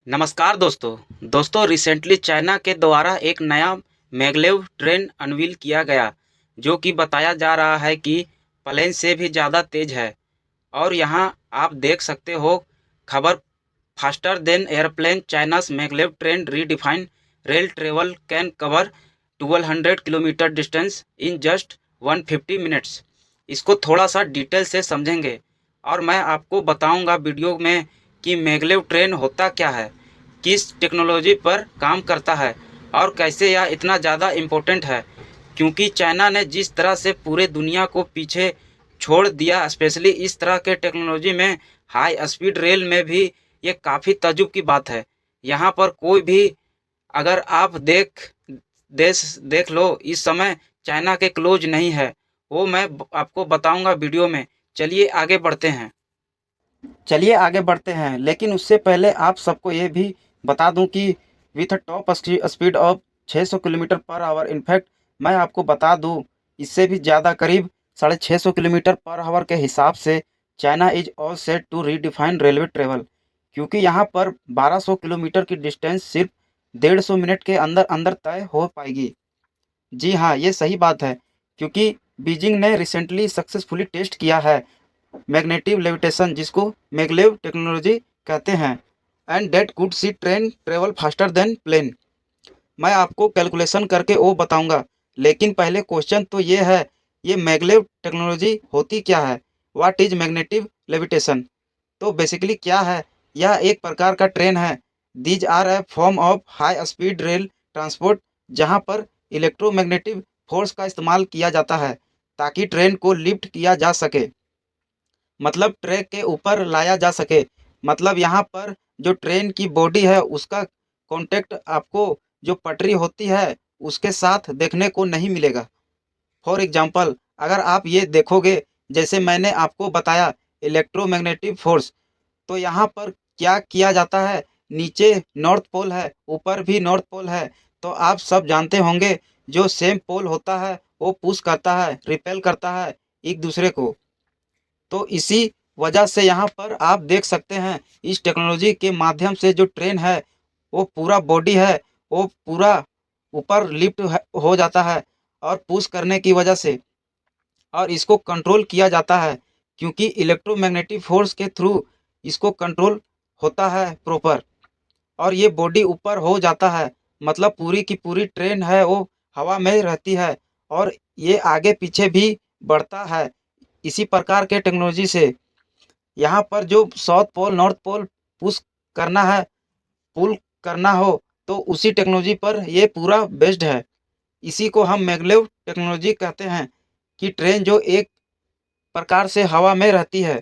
नमस्कार दोस्तों recently China के द्वारा एक नया मैगलेव ट्रेन अनवील किया गया जो कि बताया जा रहा है कि प्लेन से भी ज़्यादा तेज़ है। और यहाँ आप देख सकते हो खबर faster than airplane China's maglev train redefine rail travel can cover 1200 kilometre distance in just 150 minutes. इसको थोड़ा सा डिटेल से समझेंगे और मैं आपको बताऊंगा वीडियो में कि मैगलेव ट्रेन होता क्या है, किस टेक्नोलॉजी पर काम करता है और कैसे यह इतना ज़्यादा इम्पोर्टेंट है। क्योंकि चाइना ने जिस तरह से पूरे दुनिया को पीछे छोड़ दिया, स्पेशली इस तरह के टेक्नोलॉजी में, हाई स्पीड रेल में भी, ये काफ़ी तजुब की बात है। यहाँ पर कोई भी, अगर आप देख लो, इस समय चाइना के क्लोज नहीं है। वो मैं आपको बताऊंगा वीडियो में। चलिए आगे बढ़ते हैं, लेकिन उससे पहले आप सबको ये भी बता दूं कि with top speed of 600 kilometre per hour, in fact मैं आपको बता दूं इससे भी ज़्यादा, करीब 650 किलोमीटर पर आवर के हिसाब से China is all set to redefine railway travel. क्योंकि यहाँ पर 1200 किलोमीटर की डिस्टेंस सिर्फ 150 मिनट के अंदर अंदर तय हो पाएगी। जी हाँ, ये सही बात है, क्योंकि बीजिंग ने रिसेंटली सक्सेसफुली टेस्ट किया है मैग्नेटिव लेविटेशन, जिसको मैगलेव टेक्नोलॉजी कहते हैं, and that could see train travel faster than plane. मैं आपको कैलकुलेशन करके वो बताऊंगा, लेकिन पहले क्वेश्चन तो ये है, ये मैगलेव टेक्नोलॉजी होती क्या है? What is magnetic levitation? तो बेसिकली क्या है? यह एक प्रकार का ट्रेन है। These are a form of high speed rail transport, जहाँ पर इलेक्ट्रोमैग्नेटिव फोर्स का इस्तेमाल किया जाता है ताकि ट्रेन को लिफ्ट किया जा सके, मतलब ट्रैक के ऊपर लाया जा सके। मतलब यहाँ पर जो ट्रेन की बॉडी है उसका कांटेक्ट आपको जो पटरी होती है उसके साथ देखने को नहीं मिलेगा। फॉर एग्जांपल, अगर आप ये देखोगे, जैसे मैंने आपको बताया इलेक्ट्रोमैग्नेटिक फोर्स, तो यहाँ पर क्या किया जाता है, नीचे नॉर्थ पोल है, ऊपर भी नॉर्थ पोल है, तो आप सब जानते होंगे जो सेम पोल होता है वो पुश करता है, रिपेल करता है एक दूसरे को। तो इसी वजह से यहाँ पर आप देख सकते हैं, इस टेक्नोलॉजी के माध्यम से जो ट्रेन है, वो पूरा बॉडी है, वो पूरा ऊपर लिफ्ट हो जाता है और पुश करने की वजह से, और इसको कंट्रोल किया जाता है क्योंकि इलेक्ट्रोमैग्नेटिक फोर्स के थ्रू इसको कंट्रोल होता है प्रॉपर। और ये बॉडी ऊपर हो जाता है, मतलब पूरी की पूरी ट्रेन है वो हवा में रहती है और ये आगे पीछे भी बढ़ता है। इसी प्रकार के टेक्नोलॉजी से यहाँ पर जो south pole north pole push करना है, पुल करना हो, तो उसी टेक्नोलॉजी पर ये पूरा बेस्ड है। इसी को हम मैगलेव टेक्नोलॉजी कहते हैं कि ट्रेन जो एक प्रकार से हवा में रहती है।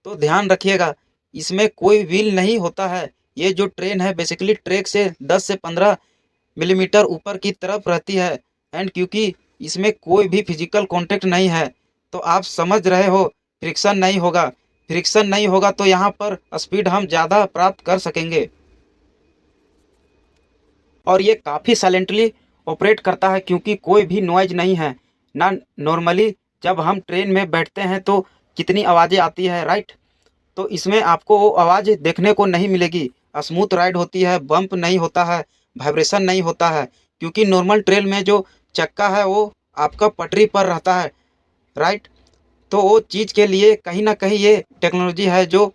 तो ध्यान रखिएगा, इसमें कोई व्हील नहीं होता है। ये जो ट्रेन है बेसिकली ट्रैक से 10 से 15 मिलीमीटर ऊपर की तरफ रहती है, एंड क्योंकि इसमें कोई भी फिजिकल कांटेक्ट नहीं है, तो आप समझ रहे हो, फ्रिक्शन नहीं होगा। फ्रिक्शन नहीं होगा तो यहाँ पर स्पीड हम ज़्यादा प्राप्त कर सकेंगे। और ये काफ़ी साइलेंटली ऑपरेट करता है क्योंकि कोई भी नॉइज नहीं है ना। नॉर्मली जब हम ट्रेन में बैठते हैं तो कितनी आवाज़ें आती है, राइट? तो इसमें आपको वो आवाज़ देखने को नहीं मिलेगी। स्मूथ राइड होती है, बम्प नहीं होता है, वाइब्रेशन नहीं होता है, क्योंकि नॉर्मल ट्रेन में जो चक्का है वो आपका पटरी पर रहता है, राइट? तो वो चीज़ के लिए कहीं ना कहीं ये टेक्नोलॉजी है जो,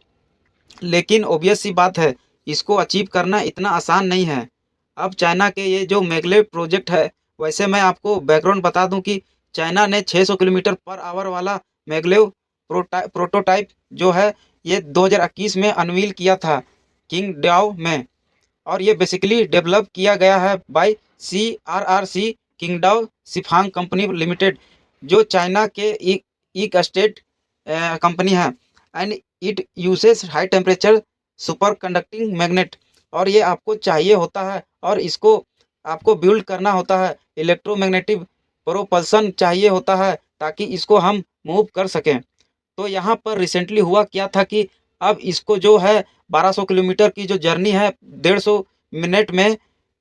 लेकिन ऑब्वियस सी बात है, इसको अचीव करना इतना आसान नहीं है। अब चाइना के ये जो मैगलेव प्रोजेक्ट है, वैसे मैं आपको बैकग्राउंड बता दूं कि चाइना ने 600 किलोमीटर पर आवर वाला मैगलेव प्रोटोटाइप जो है ये 2021 में अनवील किया था किंगडाओ में। और ये बेसिकली डेवलप किया गया है बाय CRRC किंगडाओ सिफांग कंपनी लिमिटेड, जो चाइना के एक स्टेट कंपनी है, and it uses high temperature super conducting magnet. और ये आपको चाहिए होता है और इसको आपको बिल्ड करना होता है, इलेक्ट्रोमैग्नेटिक प्रोपल्सन चाहिए होता है ताकि इसको हम मूव कर सकें। तो यहाँ पर रिसेंटली हुआ क्या था कि अब इसको जो है 1200 किलोमीटर की जो जर्नी है 150 मिनट में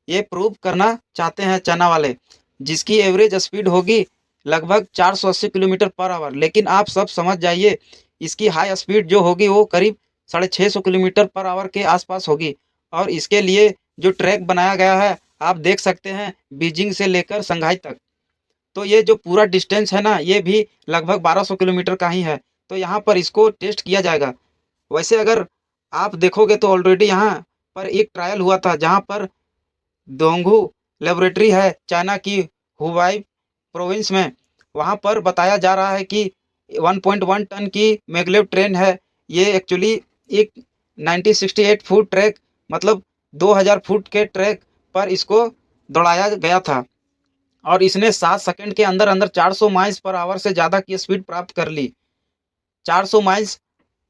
ये प्रूव करना चाहते हैं चाइना वाले, जिसकी एवरेज स्पीड होगी लगभग 480 किलोमीटर पर आवर। लेकिन आप सब समझ जाइए, इसकी हाई स्पीड जो होगी वो करीब 650 किलोमीटर पर आवर के आसपास होगी। और इसके लिए जो ट्रैक बनाया गया है आप देख सकते हैं बीजिंग से लेकर शंघाई तक। तो ये जो पूरा डिस्टेंस है ना ये भी लगभग 1200 किलोमीटर का ही है। तो यहाँ पर इसको टेस्ट किया जाएगा। वैसे अगर आप देखोगे तो ऑलरेडी यहाँ पर एक ट्रायल हुआ था जहाँ पर दोंगू लेबोरेटरी है चाइना की हुवाई प्रोविंस में। वहाँ पर बताया जा रहा है कि 1.1 टन की मैगलेव ट्रेन है। ये एक्चुअली एक 1968 फुट ट्रैक मतलब 2000 फुट के ट्रैक पर इसको दौड़ाया गया था और इसने 7 सेकंड के अंदर अंदर 400 माइल्स पर आवर से ज़्यादा की स्पीड प्राप्त कर ली। 400 माइल्स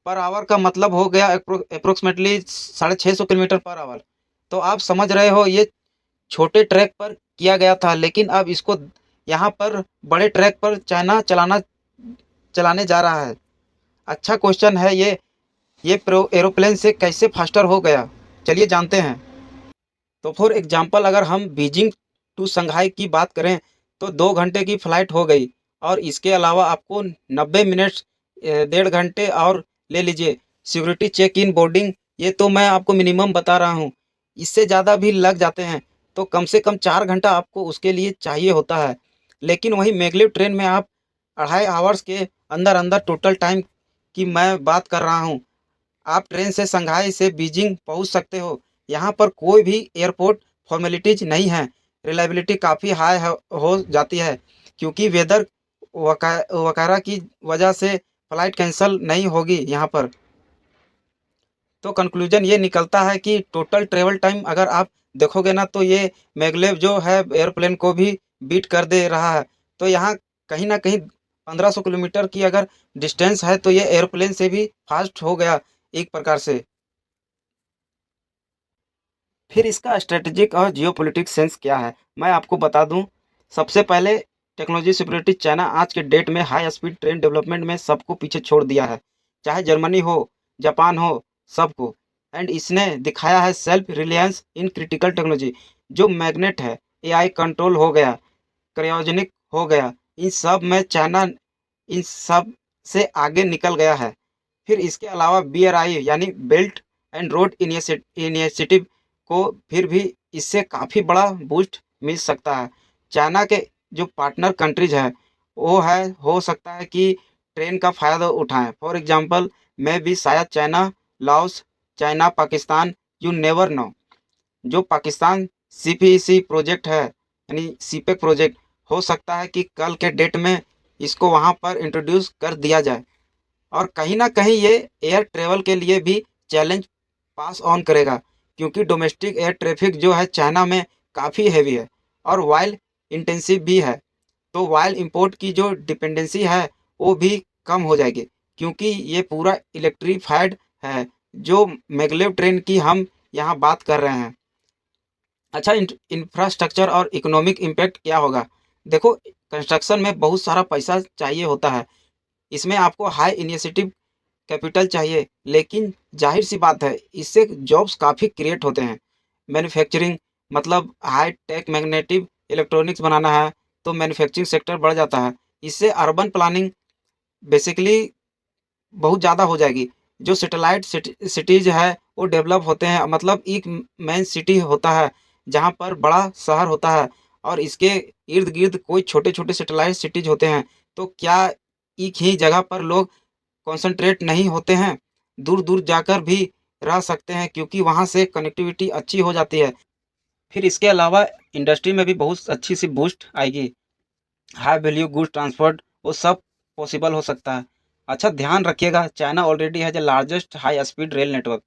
पर आवर का मतलब हो गया अप्रोक्सीमेटली 650 किलोमीटर पर आवर। तो आप समझ रहे हो ये छोटे ट्रैक पर किया गया था, लेकिन अब इसको यहाँ पर बड़े ट्रैक पर चाइना चलाने जा रहा है। अच्छा क्वेश्चन है ये एरोप्लेन से कैसे फास्टर हो गया, चलिए जानते हैं। तो फॉर एग्जांपल अगर हम बीजिंग टू शंघाई की बात करें तो 2 घंटे की फ़्लाइट हो गई और इसके अलावा आपको 90 मिनट्स 1.5 घंटे और ले लीजिए सिक्योरिटी चेक इन बोर्डिंग। ये तो मैं आपको मिनिमम बता रहा हूँ, इससे ज़्यादा भी लग जाते हैं। तो कम से कम 4 घंटा आपको उसके लिए चाहिए होता है। लेकिन वही मैगलेव ट्रेन में आप 2.5 आवर्स के अंदर अंदर टोटल टाइम की मैं बात कर रहा हूँ। आप ट्रेन से शंघाई से बीजिंग पहुँच सकते हो। यहाँ पर कोई भी एयरपोर्ट फॉर्मेलिटीज नहीं है। रिलायबिलिटी काफ़ी हाई हो जाती है क्योंकि वेदर वगैरह की वजह से फ़्लाइट कैंसिल नहीं होगी यहाँ पर। तो कंक्लूजन ये निकलता है कि टोटल ट्रेवल टाइम अगर आप देखोगे ना तो ये मैगलेव जो है एयरप्लेन को भी बीट कर दे रहा है। तो यहाँ कहीं ना कहीं 1500 किलोमीटर की अगर डिस्टेंस है तो ये एयरप्लेन से भी फास्ट हो गया एक प्रकार से। फिर इसका स्ट्रेटेजिक और जियोपॉलिटिक्स सेंस क्या है मैं आपको बता दूं। सबसे पहले टेक्नोलॉजी सिक्योरिटी चाइना आज के डेट में हाई स्पीड ट्रेन डेवलपमेंट में सबको पीछे छोड़ दिया है, चाहे जर्मनी हो जापान हो सबको। एंड इसने दिखाया है self reliance in critical technology. जो मैग्नेट है एआई कंट्रोल हो गया, क्रायोजेनिक हो गया, इन सब में चाइना इन सब से आगे निकल गया है। फिर इसके अलावा BRI यानी बेल्ट एंड रोड इनिशिएटिव को फिर भी इससे काफ़ी बड़ा बूस्ट मिल सकता है। चाइना के जो पार्टनर कंट्रीज है वो है हो सकता है कि ट्रेन का फ़ायदा उठाएं। फॉर एग्जांपल मैं भी शायद China, Laos, China Pakistan, you never know. जो पाकिस्तान CPEC प्रोजेक्ट है यानी सीपेक प्रोजेक्ट, हो सकता है कि कल के डेट में इसको वहाँ पर इंट्रोड्यूस कर दिया जाए। और कहीं ना कहीं ये एयर ट्रेवल के लिए भी चैलेंज पास ऑन करेगा क्योंकि डोमेस्टिक एयर ट्रैफिक जो है चाइना में काफ़ी हैवी है और वाइल इंटेंसिव भी है। तो वाइल इंपोर्ट की जो डिपेंडेंसी है वो भी कम हो जाएगी क्योंकि ये पूरा इलेक्ट्रीफाइड है जो मैगलेव ट्रेन की हम यहाँ बात कर रहे हैं। अच्छा, इंफ्रास्ट्रक्चर और इकोनॉमिक इम्पैक्ट क्या होगा। देखो कंस्ट्रक्शन में बहुत सारा पैसा चाहिए होता है, इसमें आपको हाई इनिशिएटिव कैपिटल चाहिए, लेकिन जाहिर सी बात है इससे जॉब्स काफ़ी क्रिएट होते हैं। मैन्युफैक्चरिंग मतलब हाई टेक मैग्नेटिव इलेक्ट्रॉनिक्स बनाना है तो मैन्युफैक्चरिंग सेक्टर बढ़ जाता है। इससे अर्बन प्लानिंग बेसिकली बहुत ज़्यादा हो जाएगी। जो सैटेलाइट सिटीज़ है वो डेवलप होते हैं, मतलब एक मेन सिटी होता है जहाँ पर बड़ा शहर होता है और इसके इर्द गिर्द कोई छोटे छोटे सैटेलाइट सिटीज़ होते हैं। तो क्या एक ही जगह पर लोग कॉन्सन्ट्रेट नहीं होते हैं, दूर दूर जाकर भी रह सकते हैं क्योंकि वहाँ से कनेक्टिविटी अच्छी हो जाती है। फिर इसके अलावा इंडस्ट्री में भी बहुत अच्छी सी बूस्ट आएगी, हाई वैल्यू गुड्स ट्रांसपोर्ट वो सब पॉसिबल हो सकता है। अच्छा ध्यान रखिएगा चाइना ऑलरेडी है the largest high speed rail network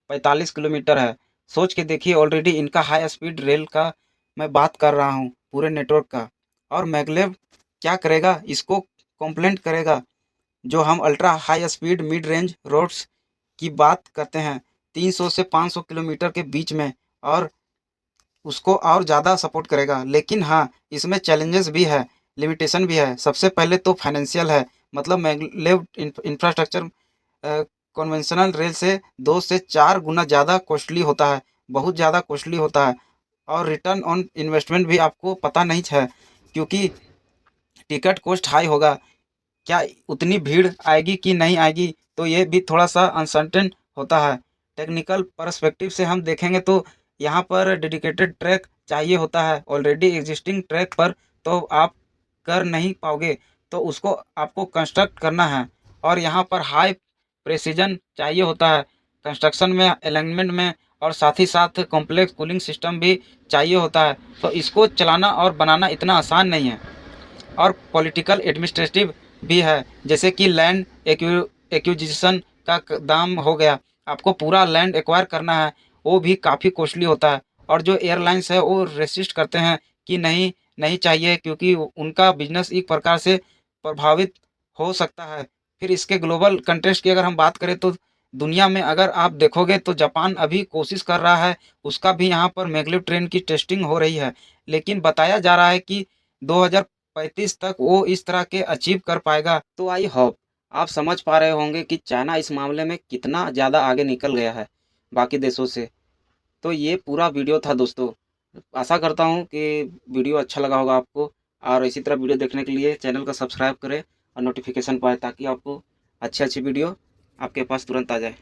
45 kilometre है। सोच के देखिए ऑलरेडी इनका हाई स्पीड रेल का मैं बात कर रहा हूँ पूरे नेटवर्क का। और मैगलेव क्या करेगा, इसको कॉम्प्लेंट करेगा। जो हम ultra high speed mid range roads की बात करते हैं 300 से 500 किलोमीटर के बीच में, और उसको और ज़्यादा सपोर्ट करेगा। लेकिन हाँ इसमें चैलेंजेस भी है, लिमिटेशन भी है। सबसे पहले तो फाइनेंशियल है, मतलब मैगलेव इंफ्रास्ट्रक्चर कन्वेंशनल रेल से 2 से 4 गुना ज़्यादा कॉस्टली होता है, बहुत ज़्यादा कॉस्टली होता है। और रिटर्न ऑन इन्वेस्टमेंट भी आपको पता नहीं है क्योंकि टिकट कॉस्ट हाई होगा। क्या उतनी भीड़ आएगी कि नहीं आएगी तो ये भी थोड़ा सा अनसर्टेन होता है। टेक्निकल पर्सपेक्टिव से हम देखेंगे तो यहाँ पर डेडिकेटेड ट्रैक चाहिए होता है। ऑलरेडी एग्जिस्टिंग ट्रैक पर तो आप कर नहीं पाओगे, तो उसको आपको कंस्ट्रक्ट करना है। और यहाँ पर हाई प्रेसिजन चाहिए होता है कंस्ट्रक्शन में, अलाइनमेंट में, और साथ ही साथ कॉम्प्लेक्स कूलिंग सिस्टम भी चाहिए होता है। तो इसको चलाना और बनाना इतना आसान नहीं है। और पॉलिटिकल एडमिनिस्ट्रेटिव भी है, जैसे कि लैंड एक्विजिशन का दाम हो गया, आपको पूरा लैंड एक्वायर करना है, वो भी काफ़ी कॉस्टली होता है। और जो एयरलाइंस है वो रेसिस्ट करते हैं कि नहीं नहीं चाहिए, क्योंकि उनका बिजनेस एक प्रकार से प्रभावित हो सकता है। फिर इसके ग्लोबल कंटेक्स्ट की अगर हम बात करें तो दुनिया में अगर आप देखोगे तो जापान अभी कोशिश कर रहा है, उसका भी यहाँ पर मैग्लेव ट्रेन की टेस्टिंग हो रही है। लेकिन बताया जा रहा है कि 2035 तक वो इस तरह के अचीव कर पाएगा। तो आई होप आप समझ पा रहे होंगे कि चाइना इस मामले में कितना ज़्यादा आगे निकल गया है बाकी देशों से। तो ये पूरा वीडियो था दोस्तों। आशा करता हूँ कि वीडियो अच्छा लगा होगा आपको, और इसी तरह वीडियो देखने के लिए चैनल को सब्सक्राइब करें और नोटिफिकेशन पाएँ, ताकि आपको अच्छी अच्छी वीडियो आपके पास तुरंत आ जाए।